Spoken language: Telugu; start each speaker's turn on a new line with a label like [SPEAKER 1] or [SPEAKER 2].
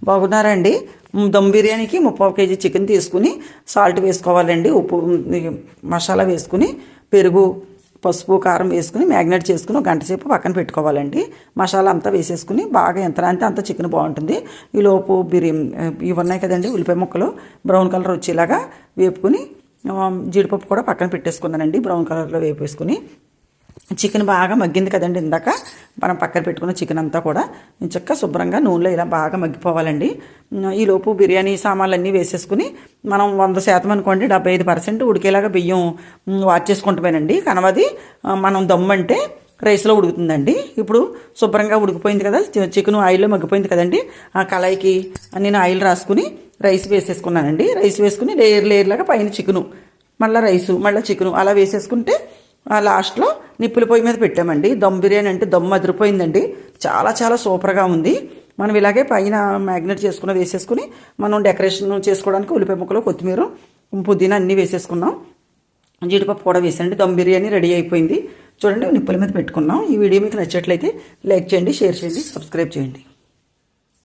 [SPEAKER 1] బాగున్నారండి. దమ్ బిర్యానీకి 3/4 కేజీ చికెన్ తీసుకుని సాల్ట్ వేసుకోవాలండి. ఉప్పు మసాలా వేసుకుని పెరుగు పసుపు కారం వేసుకుని మ్యాగ్నేట్ చేసుకుని ఒక గంట సేపు పక్కన పెట్టుకోవాలండి. మసాలా అంతా వేసేసుకుని బాగా ఎంత అంటే అంత చికెన్ బాగుంటుంది. ఈలోపు ఇవి ఉన్నాయి కదండి, ఉల్లిపాయ ముక్కలు బ్రౌన్ కలర్ వచ్చేలాగా వేపుకుని జీడిపప్పు కూడా పక్కన పెట్టేసుకున్నానండి. బ్రౌన్ కలర్లో వేపేసుకుని చికెన్ బాగా మగ్గింది కదండి, ఇందాక మనం పక్కన పెట్టుకున్న చికెన్ అంతా కూడా చక్కగా శుభ్రంగా నూనెలో ఇలా బాగా మగ్గిపోవాలండి. ఈలోపు బిర్యానీ సామాన్లు అన్నీ వేసేసుకుని మనం 100% అనుకోండి 75% ఉడికేలాగా బియ్యం వాచ్ చేసుకుంటామేనండి. కనవది మనం దమ్మంటే రైస్లో ఉడుకుతుందండి. ఇప్పుడు శుభ్రంగా ఉడికిపోయింది కదా, చికెన్ ఆయిల్లో మగ్గిపోయింది కదండి. ఆ కళాయికి నేను ఆయిల్ రాసుకుని రైస్ వేసేసుకున్నానండి. రైస్ వేసుకుని లేయర్లాగా పైన చికెను, మళ్ళీ రైసు, మళ్ళీ చికెను అలా వేసేసుకుంటే లాస్ట్లో నిప్పుల పొయ్యి మీద పెట్టామండి. దమ్ బిర్యానీ అంటే దమ్ అదిరిపోయిందండి. చాలా చాలా సూపర్గా ఉంది. మనం ఇలాగే పైన మ్యాగ్నేట్ చేసుకుని వేసేసుకుని మనం డెకరేషన్ చేసుకోవడానికి ఉల్లిపాయ ముక్కలు, కొత్తిమీర, పుదీనా అన్నీ వేసేసుకున్నాం. జీడిపప్పు కూడా వేసండి. దమ్ బిర్యానీ రెడీ అయిపోయింది. చూడండి, నిప్పుల మీద పెట్టుకున్నాం. ఈ వీడియో మీకు నచ్చట్లయితే లైక్ చేయండి, షేర్ చేయండి, సబ్స్క్రైబ్ చేయండి.